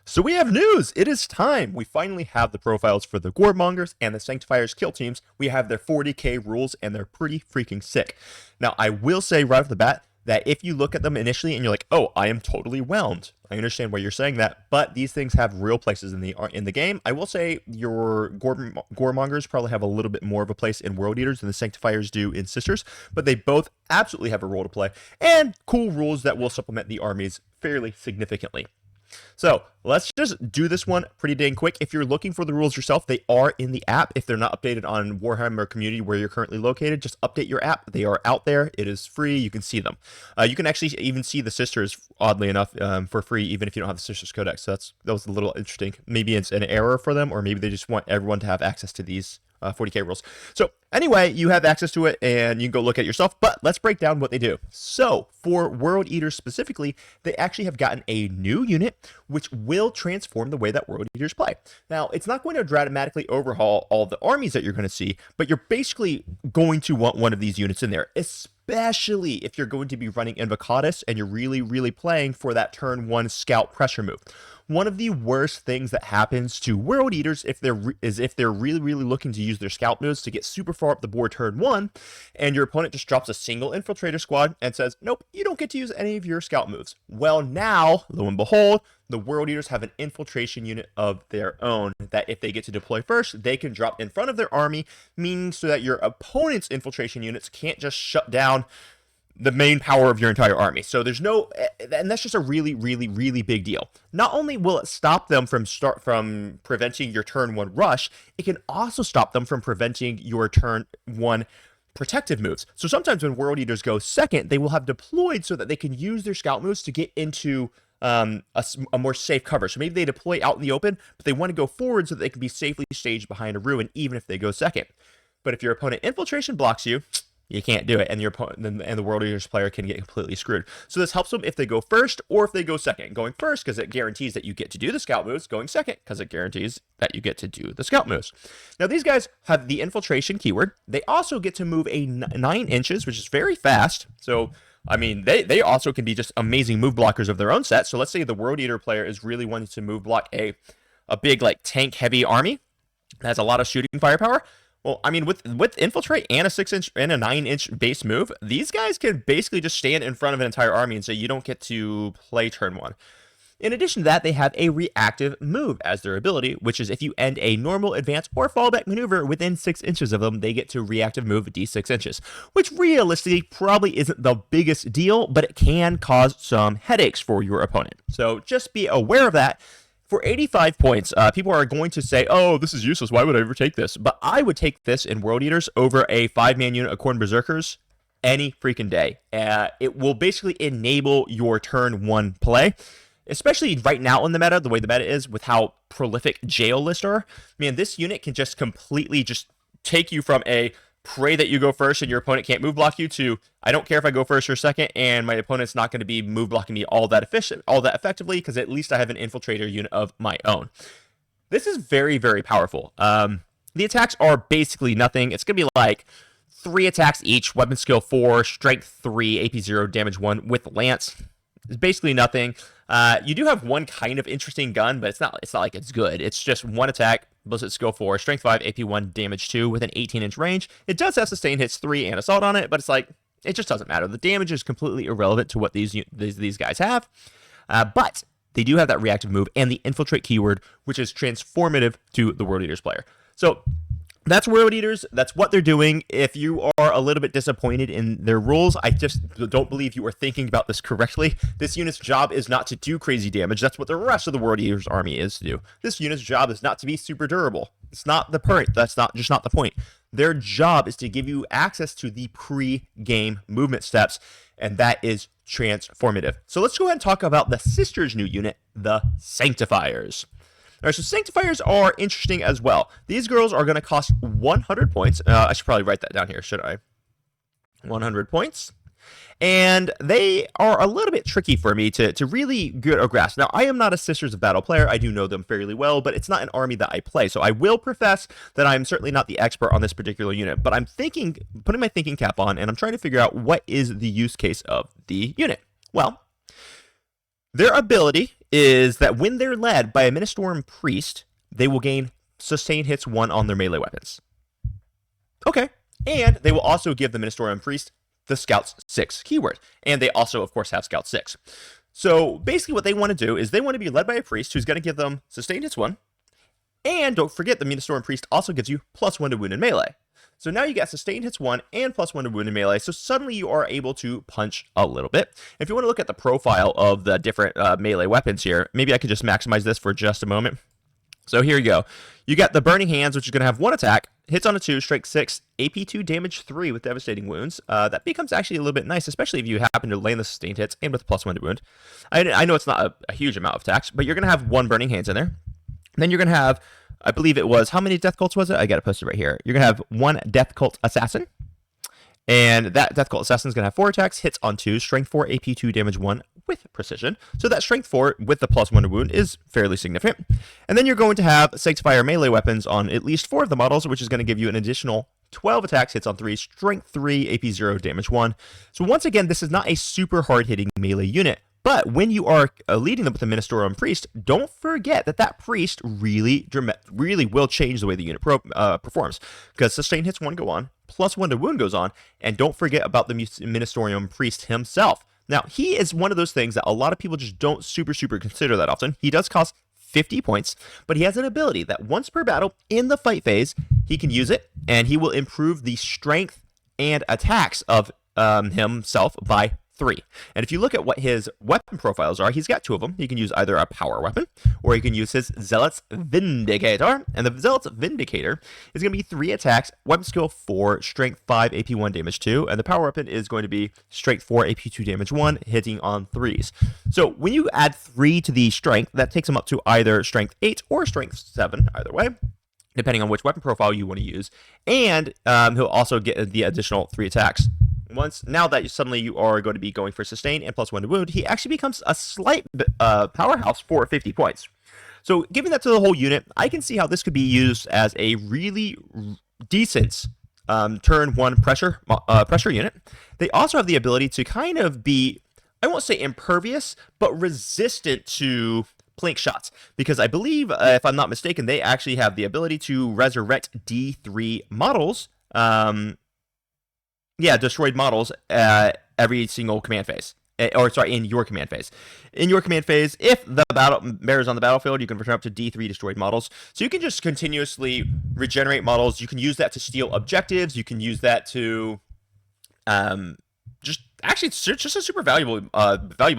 So we have news. It is time. We finally have the profiles for the Gore Mongers and the Sanctifiers kill teams. We have their 40k rules, and they're pretty freaking sick. Now, I will say right off the bat that if you look at them initially and you're like, "Oh, I am totally whelmed," I understand why you're saying that, but these things have real places in the game. I will say your Gore Mongers probably have a little bit more of a place in World Eaters than the Sanctifiers do in Sisters, but they both absolutely have a role to play and cool rules that will supplement the armies fairly significantly. So let's just do this one pretty dang quick. If you're looking for the rules yourself, they are in the app. If they're not updated on Warhammer community where you're currently located, just update your app. They are out there. It is free. You can see them. You can actually even see the sisters, oddly enough, for free, even if you don't have the sisters codex. So that was a little interesting. Maybe it's an error for them, or maybe they just want everyone to have access to these 40k rules. So anyway, you have access to it and you can go look at it yourself, but let's break down what they do. So for World Eaters specifically, they actually have gotten a new unit which will transform the way that World Eaters play. Now, it's not going to dramatically overhaul all the armies that you're going to see, but you're basically going to want one of these units in there, especially if you're going to be running Invocatus and you're really playing for that turn 1 scout pressure move. One of the worst things that happens to World Eaters if they're really looking to use their scout moves to get super far up the board turn 1, and your opponent just drops a single infiltrator squad and says, "Nope, you don't get to use any of your scout moves." Well, now, lo and behold, the World Eaters have an infiltration unit of their own that if they get to deploy first, they can drop in front of their army, meaning so that your opponent's infiltration units can't just shut down the main power of your entire army. So there's no, and that's just a really big deal. Not only will it stop them from preventing your turn 1 rush, it can also stop them from preventing your turn 1 protective moves. So sometimes when World Eaters go second, they will have deployed so that they can use their scout moves to get into a more safe cover. So maybe they deploy out in the open, but they want to go forward so that they can be safely staged behind a ruin, even if they go second. But if your opponent infiltration blocks you, you can't do it, and your opponent and the World Eaters player can get completely screwed. So this helps them if they go first or if they go second. Going first because it guarantees that you get to do the scout moves. Going second because it guarantees that you get to do the scout moves. Now these guys have the infiltration keyword. They also get to move a 9 inches, which is very fast. So I mean, they also can be just amazing move blockers of their own set. So let's say the World Eater player is really wanting to move block a big like tank heavy army that has a lot of shooting firepower. Well, I mean, with infiltrate and a 6-inch and a 9-inch base move, these guys can basically just stand in front of an entire army and say you don't get to play turn 1. In addition to that, they have a reactive move as their ability, which is if you end a normal, advance, or fallback maneuver within 6 inches of them, they get to reactive move d6 inches, which realistically probably isn't the biggest deal, but it can cause some headaches for your opponent. So just be aware of that. For 85 points, people are going to say, "Oh, this is useless. Why would I ever take this?" But I would take this in World Eaters over a 5-man unit of Khorne Berserkers any freaking day. It will basically enable your turn 1 play, especially right now in the meta, the way the meta is with how prolific jail lists are. Man, this unit can just completely just take you from a pray that you go first and your opponent can't move block you to I don't care if I go first or second and my opponent's not going to be move blocking me all that effectively because at least I have an infiltrator unit of my own. This is very powerful. The attacks are basically nothing. It's going to be like 3 attacks each, weapon skill 4, strength 3, AP 0, damage 1 with lance. It's basically nothing. You do have one kind of interesting gun, but it's not like it's good. It's just 1 attack, ballistic skill 4, strength 5, AP 1, damage 2 with an 18-inch range. It does have sustain hits 3 and assault on it, but it's like it just doesn't matter. The damage is completely irrelevant to what these guys have. But they do have that reactive move and the infiltrate keyword, which is transformative to the World Eaters player. So that's World Eaters. That's what they're doing. If you are a little bit disappointed in their rules, I just don't believe you are thinking about this correctly. This unit's job is not to do crazy damage. That's what the rest of the World Eaters army is to do. This unit's job is not to be super durable. It's not the point. That's not the point. Their job is to give you access to the pre-game movement steps, and that is transformative. So let's go ahead and talk about the Sisters' new unit, the Sanctifiers. All right, so Sanctifiers are interesting as well. These girls are going to cost 100 points. I should probably write that down here, should I? 100 points. And they are a little bit tricky for me to really get a grasp. Now, I am not a Sisters of Battle player. I do know them fairly well, but it's not an army that I play. So I will profess that I'm certainly not the expert on this particular unit. But I'm putting my thinking cap on, and I'm trying to figure out what is the use case of the unit. Well, their ability is that when they're led by a Ministorum Priest, they will gain sustain hits 1 on their melee weapons. Okay. And they will also give the Ministorum Priest the Scouts 6 keyword. And they also, of course, have Scout 6. So basically what they want to do is they want to be led by a priest who's going to give them sustained hits 1. And don't forget, the Ministorum Priest also gives you +1 to wound in melee. So now you get sustained hits 1 and +1 to wound in melee. So suddenly you are able to punch a little bit. If you want to look at the profile of the different melee weapons here, maybe I could just maximize this for just a moment. So here you go. You got the Burning Hands, which is going to have 1 attack, hits on a 2, strength 6, AP 2, damage 3 with devastating wounds. That becomes actually a little bit nice, especially if you happen to land the sustained hits and with +1 to wound. I know it's not a huge amount of attacks, but you're going to have 1 Burning Hands in there. And then you're going to have, I believe it was, how many Death Cults was it? I got it posted right here. You're going to have 1 Death Cult Assassin. And that Death Cult Assassin is going to have 4 attacks, hits on 2, strength 4, AP 2, damage 1 with precision. So that strength 4 with the +1 to wound is fairly significant. And then you're going to have Sanctifier melee weapons on at least 4 of the models, which is going to give you an additional 12 attacks, hits on 3, strength 3, AP 0, damage 1. So once again, this is not a super hard-hitting melee unit. But when you are leading them with a Ministorum Priest, don't forget that that priest really will change the way the unit performs. Because sustain hits 1 go on, +1 to wound goes on, and don't forget about the Ministorum Priest himself. Now, he is one of those things that a lot of people just don't super consider that often. He does cost 50 points, but he has an ability that once per battle in the fight phase, he can use it, and he will improve the strength and attacks of himself by 3. And if you look at what his weapon profiles are, he's got 2 of them. He can use either a power weapon, or he can use his Zealot's Vindicator. And the Zealot's Vindicator is going to be 3 attacks, weapon skill 4, strength 5, AP 1, damage 2. And the power weapon is going to be strength 4, AP 2, damage 1, hitting on 3s. So when you add 3 to the strength, that takes him up to either strength 8 or strength 7, either way, depending on which weapon profile you want to use. And he'll also get the additional 3 attacks. Now that suddenly you are going to be going for sustain and +1 to wound, he actually becomes a slight powerhouse for 50 points. So giving that to the whole unit, I can see how this could be used as a really decent turn 1 pressure unit. They also have the ability to kind of be, I won't say impervious, but resistant to plank shots, because I believe, if I'm not mistaken, they actually have the ability to resurrect D3 models. Destroyed models every single command phase. In your command phase. In your command phase, if the bear is on the battlefield, you can return up to D3 destroyed models. So you can just continuously regenerate models. You can use that to steal objectives. You can use that to it's just a super valuable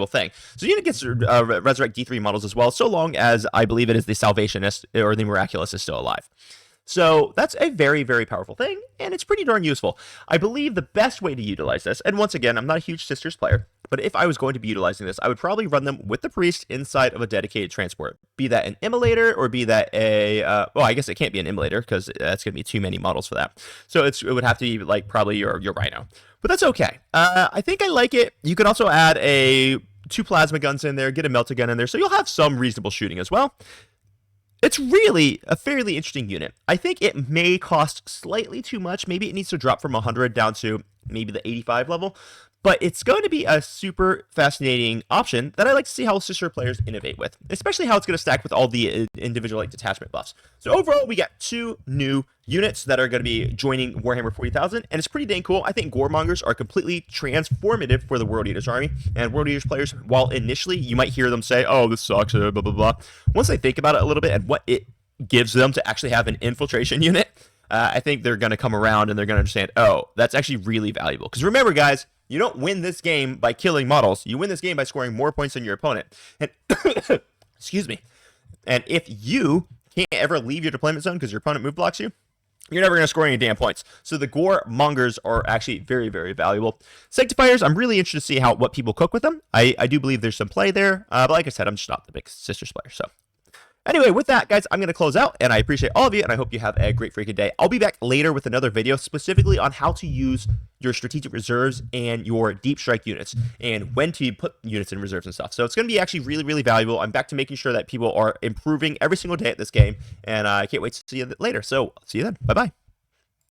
thing. So the unit gets resurrect D3 models as well, so long as I believe it is the Salvationist or the Miraculous is still alive. So that's a very powerful thing, and it's pretty darn useful. I believe the best way to utilize this, and once again, I'm not a huge Sisters player, but if I was going to be utilizing this, I would probably run them with the Priest inside of a dedicated transport. Be that an Immolator, or be that a, I guess it can't be an Immolator, because that's going to be too many models for that. So it would have to be, like, probably your Rhino. But that's okay. I think I like it. You could also add 2 plasma guns in there, get a melta gun in there, so you'll have some reasonable shooting as well. It's really a fairly interesting unit. I think it may cost slightly too much. Maybe it needs to drop from 100 down to maybe the 85 level. But it's going to be a super fascinating option that I like to see how sister players innovate with, especially how it's going to stack with all the individual detachment buffs. So overall, we got 2 new units that are going to be joining Warhammer 40,000, and it's pretty dang cool. I think Gore Mongers are completely transformative for the World Eaters army, and World Eaters players, while initially you might hear them say, oh, this sucks, blah, blah, blah. Once they think about it a little bit and what it gives them to actually have an infiltration unit, I think they're going to come around and they're going to understand, oh, that's actually really valuable. Because remember, guys, you don't win this game by killing models. You win this game by scoring more points than your opponent. And excuse me. And if you can't ever leave your deployment zone because your opponent move blocks you, you're never going to score any damn points. So the Gore Mongers are actually very valuable. Sanctifiers, I'm really interested to see what people cook with them. I do believe there's some play there. But like I said, I'm just not the big Sisters player. So anyway, with that, guys, I'm going to close out, and I appreciate all of you, and I hope you have a great freaking day. I'll be back later with another video specifically on how to use your strategic reserves and your deep strike units, and when to put units in reserves and stuff. So it's going to be actually really valuable. I'm back to making sure that people are improving every single day at this game, and I can't wait to see you later. So see you then. Bye-bye.